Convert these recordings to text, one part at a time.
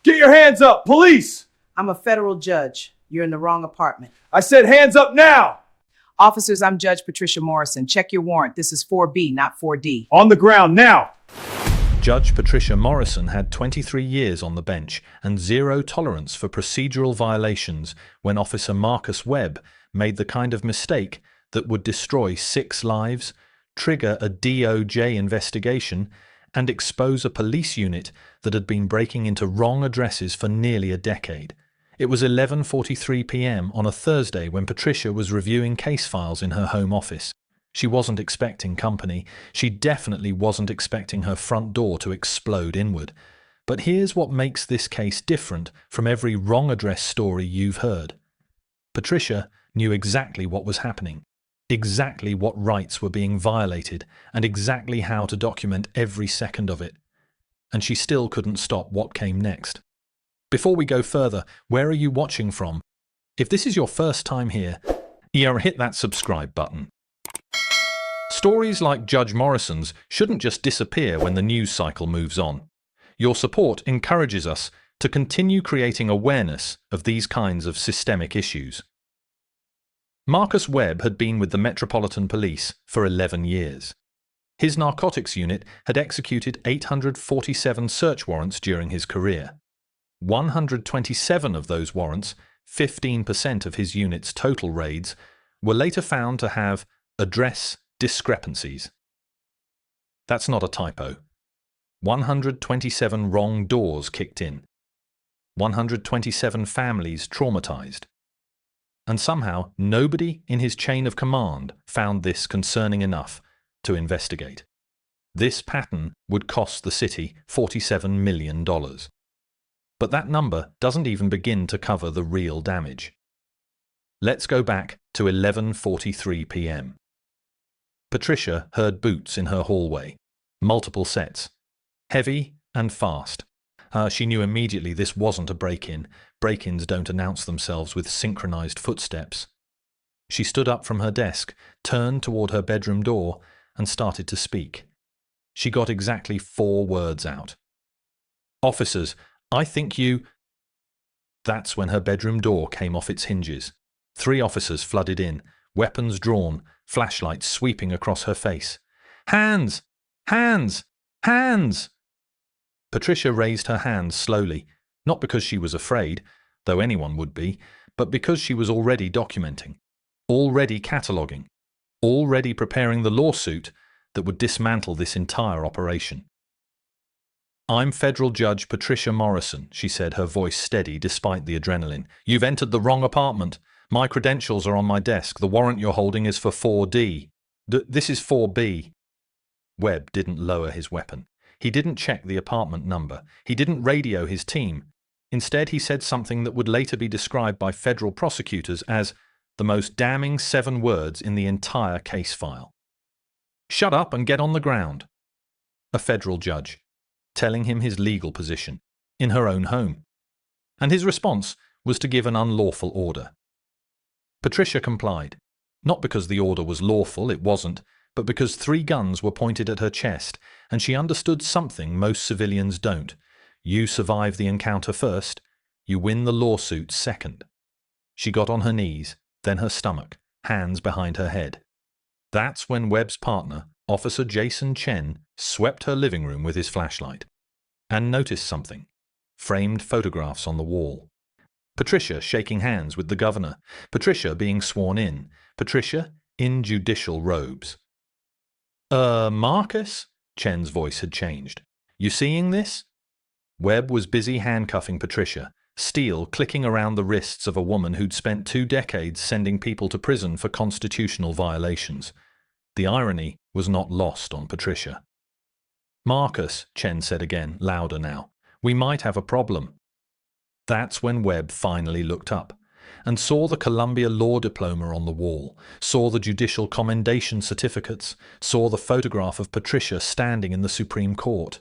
Get your hands up, police! I'm a federal judge. You're in the wrong apartment. I said hands up now! Officers, I'm Judge Patricia Morrison. Check your warrant. This is 4B, not 4D. On the ground now! Judge Patricia Morrison had 23 years on the bench and zero tolerance for procedural violations when Officer Marcus Webb made the kind of mistake that would destroy 6 lives, trigger a DOJ investigation, and expose a police unit that had been breaking into wrong addresses for nearly a decade. It was 11:43 p.m. on a Thursday when Patricia was reviewing case files in her home office. She wasn't expecting company. She definitely wasn't expecting her front door to explode inward. But here's what makes this case different from every wrong address story you've heard. Patricia knew exactly what was happening, exactly what rights were being violated, and exactly how to document every second of it. And she still couldn't stop what came next. Before we go further, where are you watching from? If this is your first time here, hit that subscribe button. Stories like Judge Morrison's shouldn't just disappear when the news cycle moves on. Your support encourages us to continue creating awareness of these kinds of systemic issues. Marcus Webb had been with the Metropolitan Police for 11 years. His narcotics unit had executed 847 search warrants during his career. 127 of those warrants, 15% of his unit's total raids, were later found to have address discrepancies. That's not a typo. 127 wrong doors kicked in. 127 families traumatized. And somehow nobody in his chain of command found this concerning enough to investigate. This pattern would cost the city $47 million. But that number doesn't even begin to cover the real damage. Let's go back to 11:43 p.m. Patricia heard boots in her hallway, multiple sets, heavy and fast. She knew immediately this wasn't a break-in. Break-ins don't announce themselves with synchronized footsteps. She stood up from her desk, turned toward her bedroom door, and started to speak. She got exactly 4 words out. "Officers, I think you—" That's when her bedroom door came off its hinges. 3 officers flooded in, weapons drawn, flashlights sweeping across her face. "Hands! Hands! Hands!" Patricia raised her hands slowly, not because she was afraid, though anyone would be, but because she was already documenting, already cataloguing, already preparing the lawsuit that would dismantle this entire operation. "I'm Federal Judge Patricia Morrison," she said, her voice steady despite the adrenaline. "You've entered the wrong apartment. My credentials are on my desk. The warrant you're holding is for 4D. This is 4B. Webb didn't lower his weapon. He didn't check the apartment number. He didn't radio his team. Instead, he said something that would later be described by federal prosecutors as the most damning 7 words in the entire case file. "Shut up and get on the ground." A federal judge, telling him his legal position, in her own home. And his response was to give an unlawful order. Patricia complied, not because the order was lawful, it wasn't, but because 3 guns were pointed at her chest, and she understood something most civilians don't. You survive the encounter first, you win the lawsuit second. She got on her knees, then her stomach, hands behind her head. That's when Webb's partner, Officer Jason Chen, swept her living room with his flashlight and noticed something. Framed photographs on the wall. Patricia shaking hands with the governor. Patricia being sworn in. Patricia in judicial robes. Marcus?" Chen's voice had changed. "You seeing this?" Webb was busy handcuffing Patricia, steel clicking around the wrists of a woman who'd spent 2 decades sending people to prison for constitutional violations. The irony was not lost on Patricia. "Marcus," Chen said again, louder now, "we might have a problem." That's when Webb finally looked up and saw the Columbia Law Diploma on the wall, saw the judicial commendation certificates, saw the photograph of Patricia standing in the Supreme Court.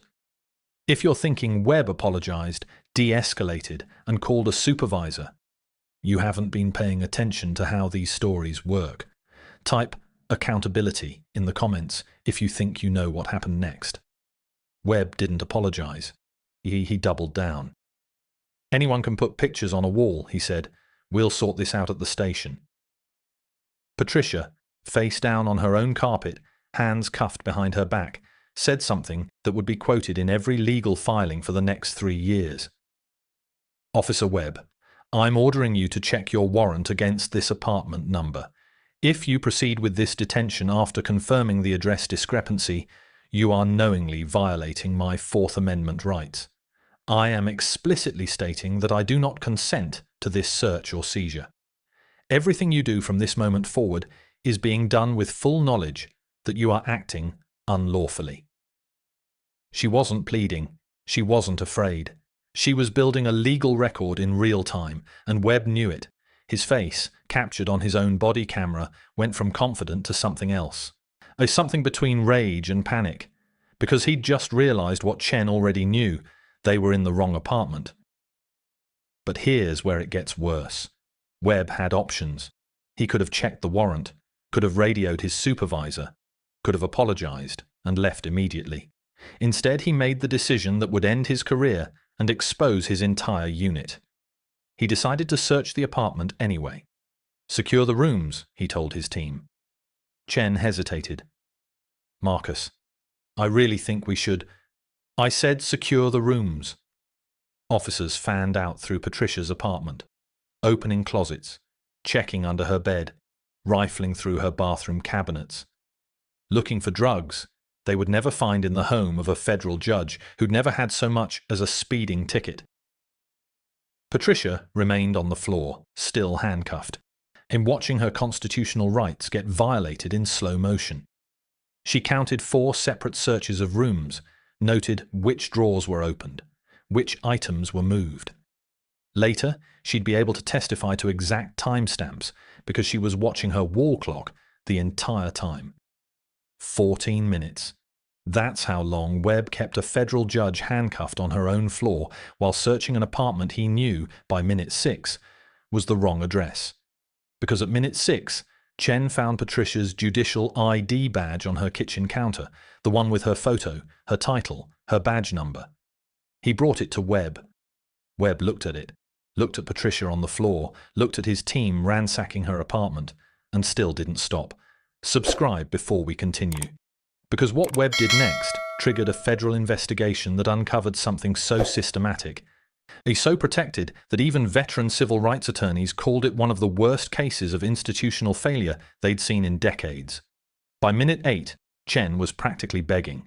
If you're thinking Webb apologized, de-escalated, and called a supervisor, you haven't been paying attention to how these stories work. Type accountability in the comments if you think you know what happened next. Webb didn't apologize. He doubled down. Anyone can put pictures on a wall, he said. We'll sort this out at the station. Patricia, face down on her own carpet, hands cuffed behind her back, said something that would be quoted in every legal filing for the next 3 years. Officer Webb, I'm ordering you to check your warrant against this apartment number. If you proceed with this detention after confirming the address discrepancy, you are knowingly violating my Fourth Amendment rights. I am explicitly stating that I do not consent to this search or seizure. Everything you do from this moment forward is being done with full knowledge that you are acting unlawfully. She wasn't pleading. She wasn't afraid. She was building a legal record in real time, and Webb knew it. His face, captured on his own body camera, went from confident to something else. Something between rage and panic. Because he'd just realized what Chen already knew. They were in the wrong apartment. But here's where it gets worse. Webb had options. He could have checked the warrant, could have radioed his supervisor, could have apologized and left immediately. Instead, he made the decision that would end his career and expose his entire unit. He decided to search the apartment anyway. Secure the rooms, he told his team. Chen hesitated. Marcus, I really think we should. I said secure the rooms. Officers fanned out through Patricia's apartment, opening closets, checking under her bed, rifling through her bathroom cabinets. Looking for drugs they would never find in the home of a federal judge who'd never had so much as a speeding ticket. Patricia remained on the floor, still handcuffed, in watching her constitutional rights get violated in slow motion. She counted 4 separate searches of rooms, noted which drawers were opened, which items were moved. Later, she'd be able to testify to exact timestamps because she was watching her wall clock the entire time. 14 minutes. That's how long Webb kept a federal judge handcuffed on her own floor while searching an apartment he knew, by minute 6, was the wrong address. Because at minute 6, Chen found Patricia's judicial ID badge on her kitchen counter, the one with her photo, her title, her badge number. He brought it to Webb. Webb looked at it, looked at Patricia on the floor, looked at his team ransacking her apartment, and still didn't stop. Subscribe before we continue. Because what Webb did next triggered a federal investigation that uncovered something so systematic, so protected that even veteran civil rights attorneys called it one of the worst cases of institutional failure they'd seen in decades. By minute 8, Chen was practically begging.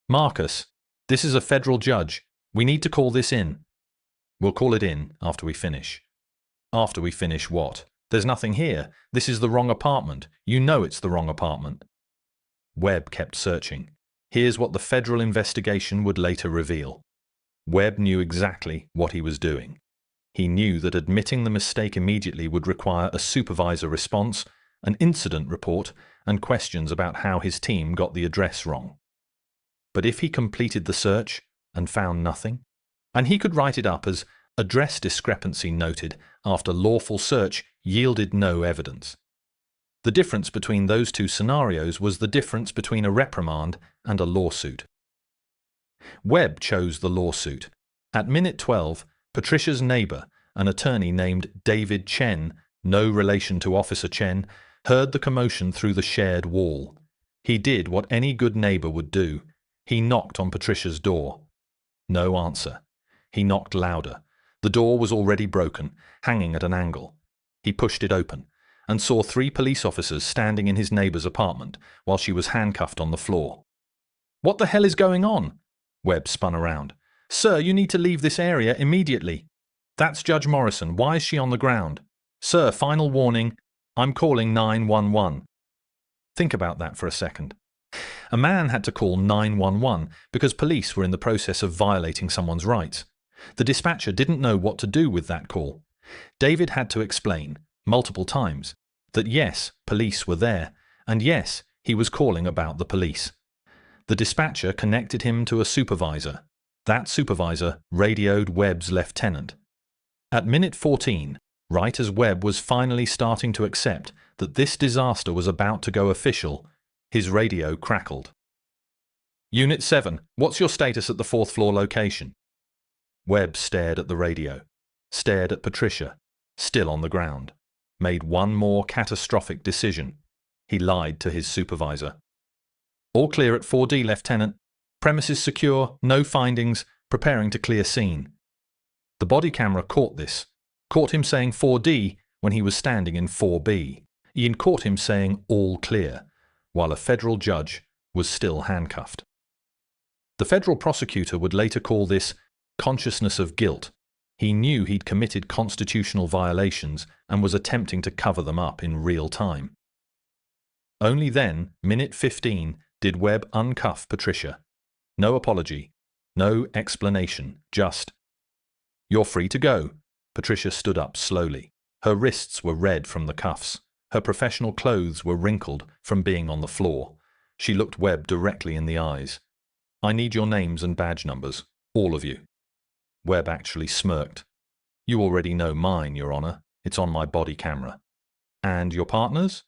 Marcus, this is a federal judge. We need to call this in. We'll call it in after we finish. After we finish what? There's nothing here. This is the wrong apartment. You know it's the wrong apartment. Webb kept searching. Here's what the federal investigation would later reveal. Webb knew exactly what he was doing. He knew that admitting the mistake immediately would require a supervisor response, an incident report, and questions about how his team got the address wrong. But if he completed the search and found nothing, and he could write it up as address discrepancy noted after lawful search yielded no evidence. The difference between those two scenarios was the difference between a reprimand and a lawsuit. Webb chose the lawsuit. At minute 12, Patricia's neighbor, an attorney named David Chen, no relation to Officer Chen, heard the commotion through the shared wall. He did what any good neighbor would do. He knocked on Patricia's door. No answer. He knocked louder. The door was already broken, hanging at an angle. He pushed it open and saw 3 police officers standing in his neighbor's apartment while she was handcuffed on the floor. What the hell is going on? Webb spun around. Sir, you need to leave this area immediately. That's Judge Morrison. Why is she on the ground? Sir, final warning. I'm calling 911. Think about that for a second. A man had to call 911 because police were in the process of violating someone's rights. The dispatcher didn't know what to do with that call. David had to explain, multiple times, that yes, police were there, and yes, he was calling about the police. The dispatcher connected him to a supervisor. That supervisor radioed Webb's lieutenant. At minute 14, right as Webb was finally starting to accept that this disaster was about to go official, his radio crackled. Unit 7, what's your status at the 4th floor location? Webb stared at the radio, stared at Patricia, still on the ground, made one more catastrophic decision. He lied to his supervisor. All clear at 4D, Lieutenant. Premises secure, no findings, preparing to clear scene. The body camera caught this, caught him saying 4D when he was standing in 4B. Ian caught him saying all clear, while a federal judge was still handcuffed. The federal prosecutor would later call this consciousness of guilt. He knew he'd committed constitutional violations and was attempting to cover them up in real time. Only then, minute 15, did Webb uncuff Patricia. No apology, no explanation, just, "You're free to go." Patricia stood up slowly. Her wrists were red from the cuffs. Her professional clothes were wrinkled from being on the floor. She looked Webb directly in the eyes. "I need your names and badge numbers, all of you." Webb actually smirked. "You already know mine, Your Honor. It's on my body camera." "And your partners?"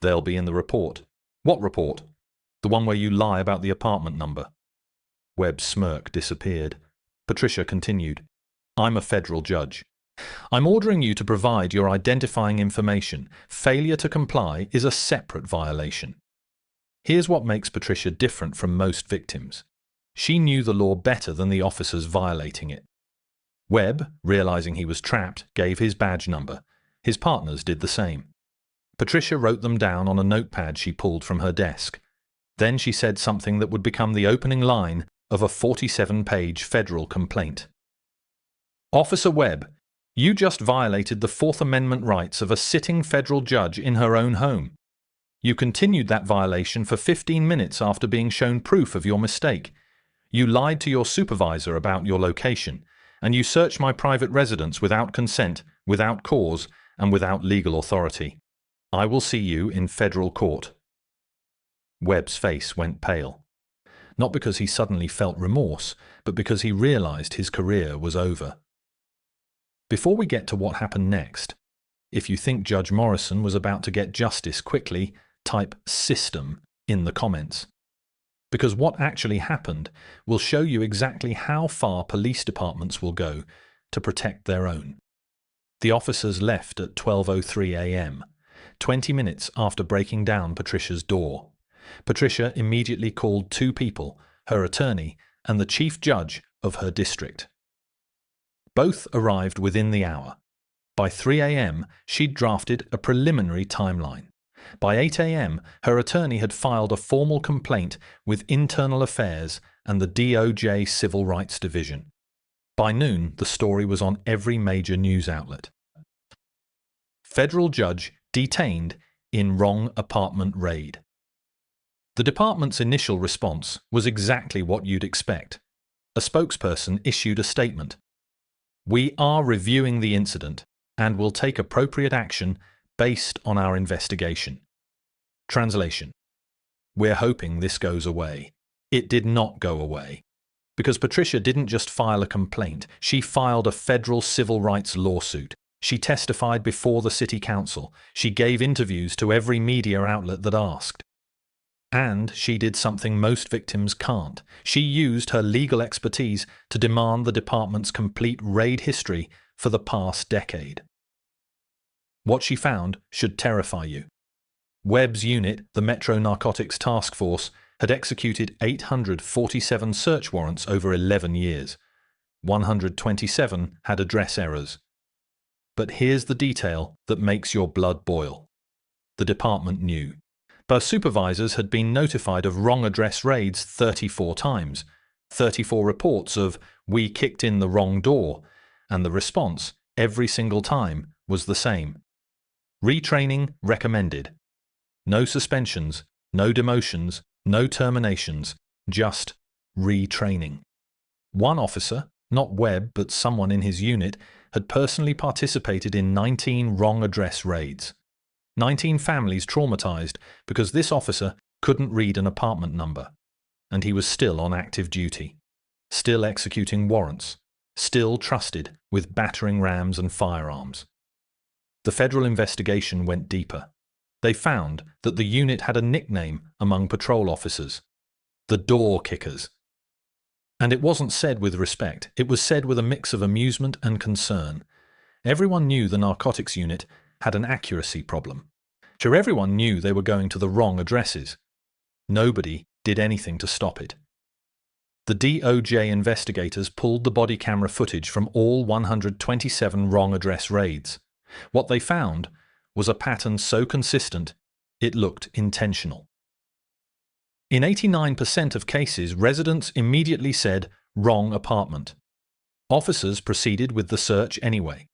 "They'll be in the report." "What report?" "The one where you lie about the apartment number." Webb's smirk disappeared. Patricia continued, "I'm a federal judge. I'm ordering you to provide your identifying information. Failure to comply is a separate violation." Here's what makes Patricia different from most victims. She knew the law better than the officers violating it. Webb, realizing he was trapped, gave his badge number. His partners did the same. Patricia wrote them down on a notepad she pulled from her desk. Then she said something that would become the opening line of a 47-page federal complaint. "Officer Webb, you just violated the Fourth Amendment rights of a sitting federal judge in her own home. You continued that violation for 15 minutes after being shown proof of your mistake. You lied to your supervisor about your location, and you searched my private residence without consent, without cause, and without legal authority. I will see you in federal court." Webb's face went pale. Not because he suddenly felt remorse, but because he realized his career was over. Before we get to what happened next, if you think Judge Morrison was about to get justice quickly, type "system" in the comments. Because what actually happened will show you exactly how far police departments will go to protect their own. The officers left at 12:03 a.m., 20 minutes after breaking down Patricia's door. Patricia immediately called two people, her attorney and the chief judge of her district. Both arrived within the hour. By 3 a.m., she'd drafted a preliminary timeline. By 8 a.m., her attorney had filed a formal complaint with Internal Affairs and the DOJ Civil Rights Division. By noon, the story was on every major news outlet. Federal judge detained in wrong apartment raid. The department's initial response was exactly what you'd expect. A spokesperson issued a statement. "We are reviewing the incident and will take appropriate action based on our investigation." Translation: "We're hoping this goes away." It did not go away. Because Patricia didn't just file a complaint, she filed a federal civil rights lawsuit. She testified before the city council. She gave interviews to every media outlet that asked. And she did something most victims can't. She used her legal expertise to demand the department's complete raid history for the past decade. What she found should terrify you. Webb's unit, the Metro Narcotics Task Force, had executed 847 search warrants over 11 years. 127 had address errors. But here's the detail that makes your blood boil. The department knew. But supervisors had been notified of wrong address raids 34 times, 34 reports of "we kicked in the wrong door," and the response, every single time, was the same. Retraining recommended. No suspensions, no demotions, no terminations, just retraining. One officer, not Webb but someone in his unit, had personally participated in 19 wrong address raids. 19 families traumatized because this officer couldn't read an apartment number. And he was still on active duty, still executing warrants, still trusted with battering rams and firearms. The federal investigation went deeper. They found that the unit had a nickname among patrol officers: the Door Kickers. And it wasn't said with respect. It was said with a mix of amusement and concern. Everyone knew the narcotics unit had an accuracy problem. Sure, everyone knew they were going to the wrong addresses. Nobody did anything to stop it. The DOJ investigators pulled the body camera footage from all 127 wrong address raids. What they found was a pattern so consistent, it looked intentional. In 89% of cases, residents immediately said, "Wrong apartment." Officers proceeded with the search anyway.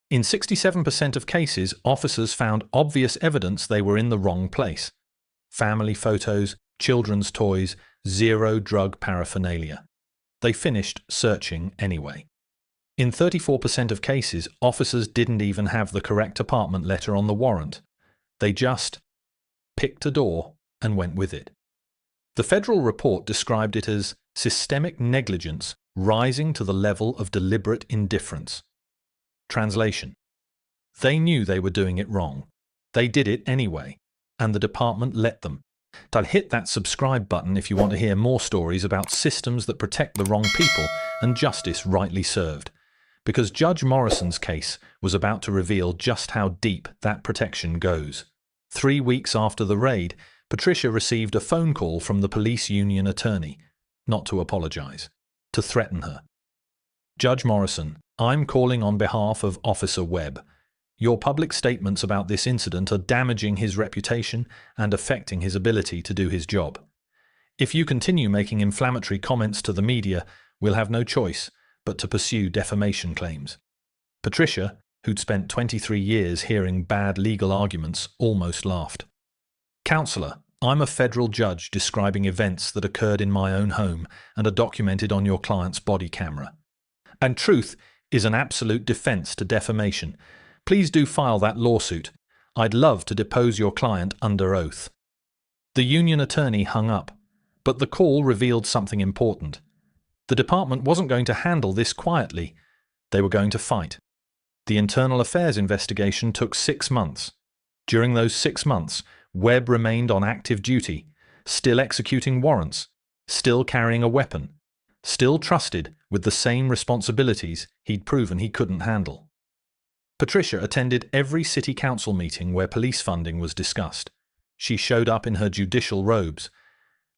In 67% of cases, officers found obvious evidence they were in the wrong place. Family photos, children's toys, zero drug paraphernalia. They finished searching anyway. In 34% of cases, officers didn't even have the correct apartment letter on the warrant. They just picked a door and went with it. The federal report described it as systemic negligence rising to the level of deliberate indifference. Translation: they knew they were doing it wrong. They did it anyway, and the department let them. Hit that subscribe button if you want to hear more stories about systems that protect the wrong people and justice rightly served. Because Judge Morrison's case was about to reveal just how deep that protection goes. 3 weeks after the raid, Patricia received a phone call from the police union attorney, not to apologize, to threaten her. "Judge Morrison, I'm calling on behalf of Officer Webb. Your public statements about this incident are damaging his reputation and affecting his ability to do his job. If you continue making inflammatory comments to the media, we'll have no choice but to pursue defamation claims." Patricia, who'd spent 23 years hearing bad legal arguments, almost laughed. "Counselor, I'm a federal judge describing events that occurred in my own home and are documented on your client's body camera. And truth is an absolute defense to defamation. Please do file that lawsuit. I'd love to depose your client under oath." The union attorney hung up, but the call revealed something important. The department wasn't going to handle this quietly. They were going to fight. The internal affairs investigation took 6 months. During those 6 months, Webb remained on active duty, still executing warrants, still carrying a weapon, still trusted with the same responsibilities he'd proven he couldn't handle. Patricia attended every city council meeting where police funding was discussed. She showed up in her judicial robes,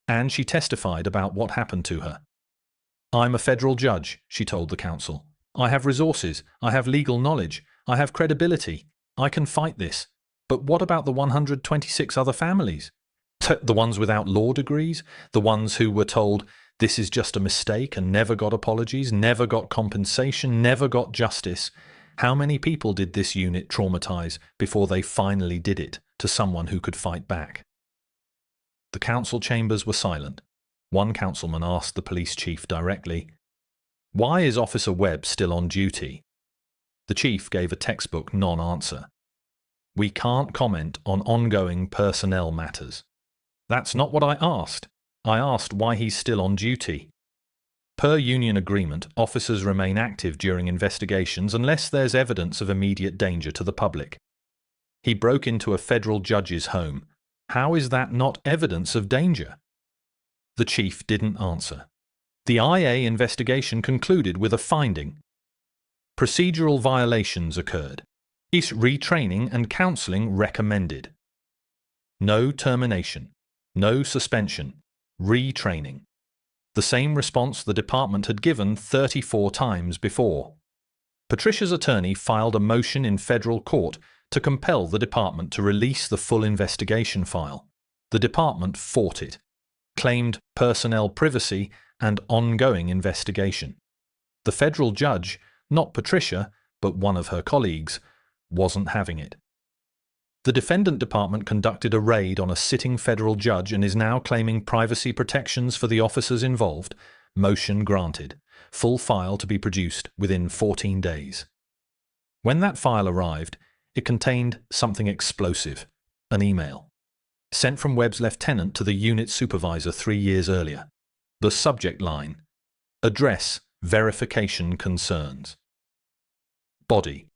and she testified about what happened to her. "I'm a federal judge," she told the council. "I have resources, I have legal knowledge, I have credibility. I can fight this. But what about the 126 other families? The ones without law degrees? The ones who were told this is just a mistake and never got apologies, never got compensation, never got justice? How many people did this unit traumatize before they finally did it to someone who could fight back?" The council chambers were silent. One councilman asked the police chief directly, "Why is Officer Webb still on duty?" The chief gave a textbook non-answer. "We can't comment on ongoing personnel matters." "That's not what I asked. I asked why he's still on duty." Per union agreement, officers remain active during investigations unless there's evidence of immediate danger to the public. He broke into a federal judge's home. How is that not evidence of danger? The chief didn't answer. The IA investigation concluded with a finding. Procedural violations occurred. Is retraining and counseling recommended. No termination, no suspension, retraining. The same response the department had given 34 times before. Patricia's attorney filed a motion in federal court to compel the department to release the full investigation file. The department fought it, claimed personnel privacy and ongoing investigation. The federal judge, not Patricia, but one of her colleagues, wasn't having it. The defendant department conducted a raid on a sitting federal judge and is now claiming privacy protections for the officers involved. Motion granted. Full file to be produced within 14 days. When that file arrived, it contained something explosive, an email, sent from Webb's lieutenant to the unit supervisor 3 years earlier. The subject line: Address Verification Concerns. Body: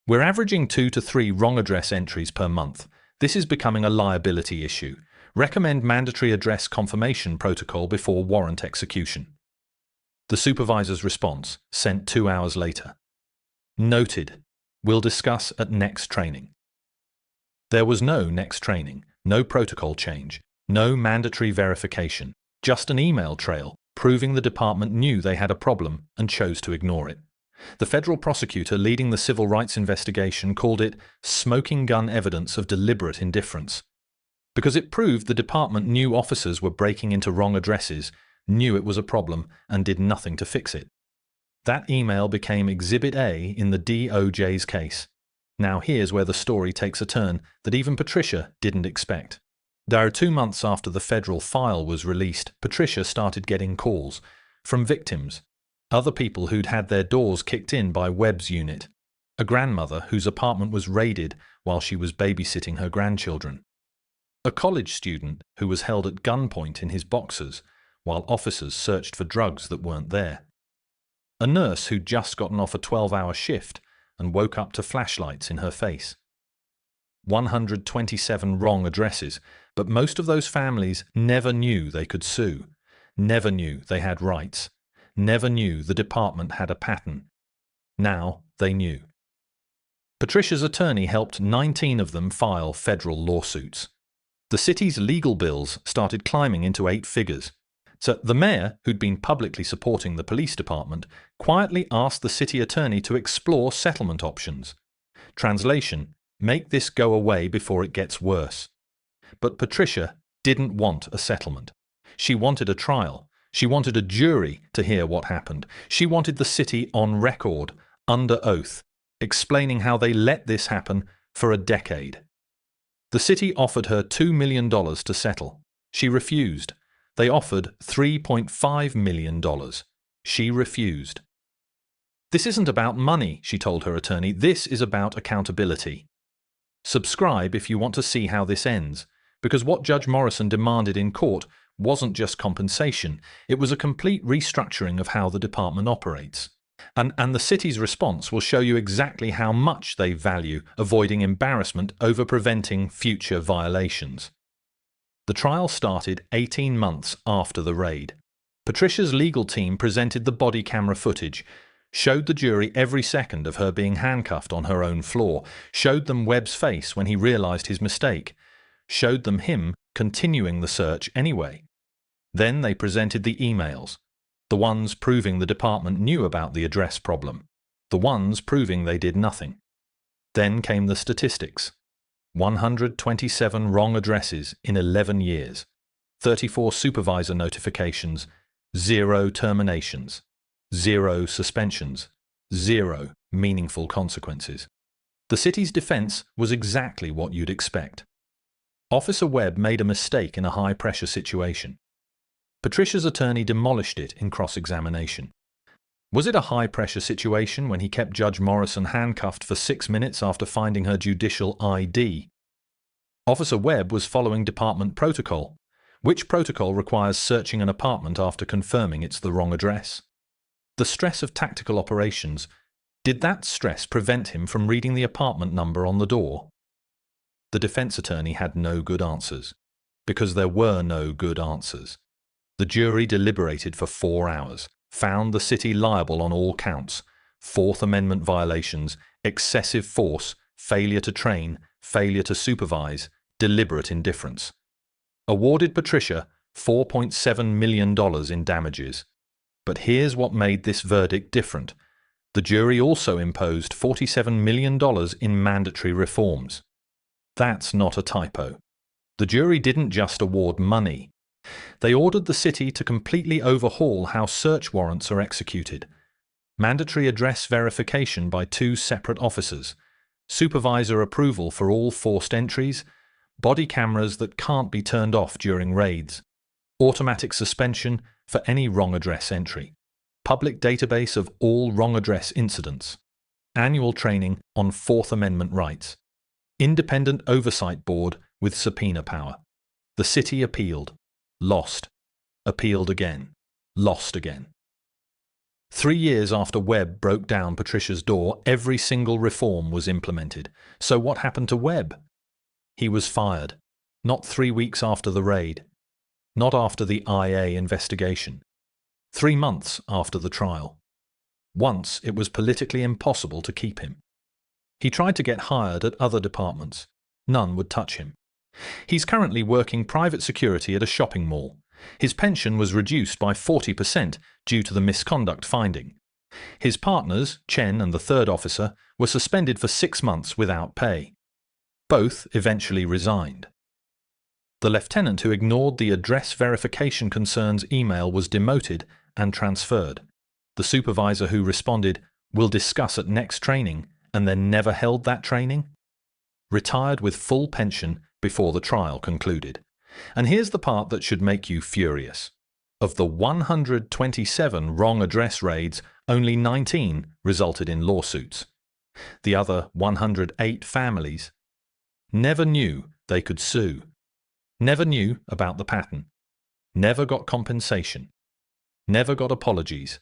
We're averaging 2 to 3 wrong address entries per month. This is becoming a liability issue. Recommend mandatory address confirmation protocol before warrant execution. The supervisor's response, sent 2 hours later. Noted. We'll discuss at next training. There was no next training, no protocol change, no mandatory verification, just an email trail proving the department knew they had a problem and chose to ignore it. The federal prosecutor leading the civil rights investigation called it smoking gun evidence of deliberate indifference, because it proved the department knew officers were breaking into wrong addresses, knew it was a problem, and did nothing to fix it. That email became Exhibit A in the DOJ's case. Now here's where the story takes a turn that even Patricia didn't expect. There are 2 months after the federal file was released, Patricia started getting calls from victims, other people who'd had their doors kicked in by Webb's unit, a grandmother whose apartment was raided while she was babysitting her grandchildren, a college student who was held at gunpoint in his boxers while officers searched for drugs that weren't there, a nurse who'd just gotten off a 12-hour shift and woke up to flashlights in her face. 127 wrong addresses, but most of those families never knew they could sue, never knew they had rights, never knew the department had a pattern. Now they knew. Patricia's attorney helped 19 of them file federal lawsuits. The city's legal bills started climbing into 8 figures. So the mayor, who'd been publicly supporting the police department, quietly asked the city attorney to explore settlement options. Translation: make this go away before it gets worse. But Patricia didn't want a settlement. She wanted a trial. She wanted a jury to hear what happened. She wanted the city on record, under oath, explaining how they let this happen for a decade. The city offered her $2 million to settle. She refused. They offered $3.5 million. She refused. This isn't about money, she told her attorney. This is about accountability. Subscribe if you want to see how this ends, because what Judge Morrison demanded in court wasn't just compensation, it was a complete restructuring of how the department operates. And the city's response will show you exactly how much they value avoiding embarrassment over preventing future violations. The trial started 18 months after the raid. Patricia's legal team presented the body camera footage, showed the jury every second of her being handcuffed on her own floor, showed them Webb's face when he realized his mistake, showed them him continuing the search anyway. Then they presented the emails, the ones proving the department knew about the address problem, the ones proving they did nothing. Then came the statistics. 127 wrong addresses in 11 years, 34 supervisor notifications, 0 terminations, 0 suspensions, 0 meaningful consequences. The city's defense was exactly what you'd expect. Officer Webb made a mistake in a high-pressure situation. Patricia's attorney demolished it in cross-examination. Was it a high-pressure situation when he kept Judge Morrison handcuffed for 6 minutes after finding her judicial ID? Officer Webb was following department protocol. Which protocol requires searching an apartment after confirming it's the wrong address? The stress of tactical operations, did that stress prevent him from reading the apartment number on the door? The defense attorney had no good answers, because there were no good answers. The jury deliberated for 4 hours, found the city liable on all counts: Fourth Amendment violations, excessive force, failure to train, failure to supervise, deliberate indifference. Awarded Patricia $4.7 million in damages. But here's what made this verdict different. The jury also imposed $47 million in mandatory reforms. That's not a typo. The jury didn't just award money. They ordered the city to completely overhaul how search warrants are executed. Mandatory address verification by 2 separate officers, supervisor approval for all forced entries, body cameras that can't be turned off during raids, automatic suspension for any wrong address entry, public database of all wrong address incidents, annual training on Fourth Amendment rights, independent oversight board with subpoena power. The city appealed, lost, appealed again, lost again. 3 years after Webb broke down Patricia's door, every single reform was implemented. So what happened to Webb? He was fired, not 3 weeks after the raid, not after the IA investigation. 3 months after the trial. Once it was politically impossible to keep him. He tried to get hired at other departments. None would touch him. He's currently working private security at a shopping mall. His pension was reduced by 40% due to the misconduct finding. His partners, Chen and the third officer, were suspended for 6 months without pay. Both eventually resigned. The lieutenant who ignored the address verification concerns email was demoted and transferred. The supervisor who responded, "We'll discuss at next training," and then never held that training, retired with full pension before the trial concluded. And here's the part that should make you furious. Of the 127 wrong address raids, only 19 resulted in lawsuits. The other 108 families never knew they could sue, never knew about the pattern, never got compensation, never got apologies,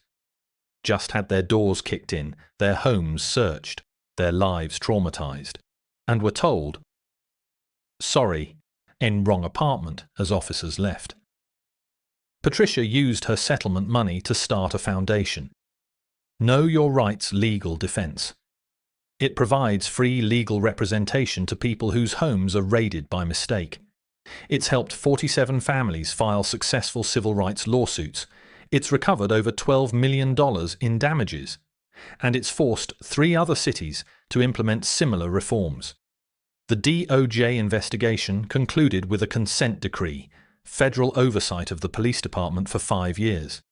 just had their doors kicked in, their homes searched, their lives traumatized, and were told, "Sorry, in wrong apartment," as officers left. Patricia used her settlement money to start a foundation. Know Your Rights Legal Defense. It provides free legal representation to people whose homes are raided by mistake. It's helped 47 families file successful civil rights lawsuits. It's recovered over $12 million in damages. And it's forced 3 other cities to implement similar reforms. The DOJ investigation concluded with a consent decree, federal oversight of the police department for 5 years.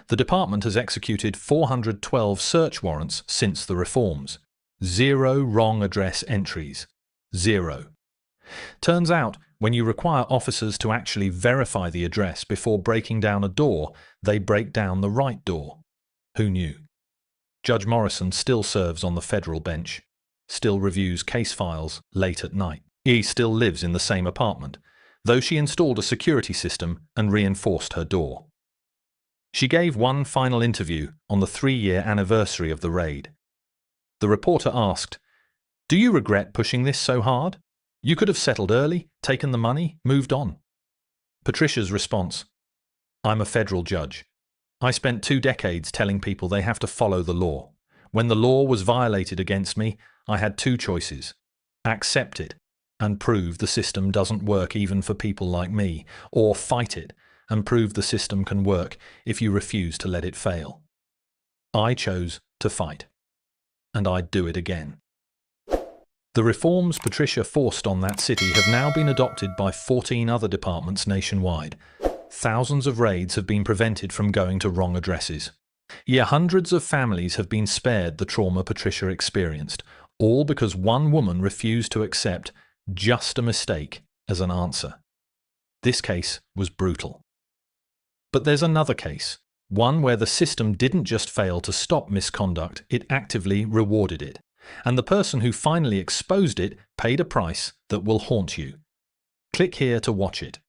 The department has executed 412 search warrants since the reforms. 0 wrong address entries. 0. Turns out, when you require officers to actually verify the address before breaking down a door, they break down the right door. Who knew? Judge Morrison still serves on the federal bench, still reviews case files late at night. He still lives in the same apartment, though she installed a security system and reinforced her door. She gave one final interview on the 3-year anniversary of the raid. The reporter asked, "Do you regret pushing this so hard? You could have settled early, taken the money, moved on." Patricia's response, "I'm a federal judge. I spent 2 decades telling people they have to follow the law. When the law was violated against me, I had 2 choices. Accept it and prove the system doesn't work even for people like me, or fight it and prove the system can work if you refuse to let it fail. I chose to fight, and I'd do it again." The reforms Patricia forced on that city have now been adopted by 14 other departments nationwide. Thousands of raids have been prevented from going to wrong addresses. Yeah, hundreds of families have been spared the trauma Patricia experienced, all because one woman refused to accept just a mistake as an answer. This case was brutal. But there's another case, one where the system didn't just fail to stop misconduct, it actively rewarded it. And the person who finally exposed it paid a price that will haunt you. Click here to watch it.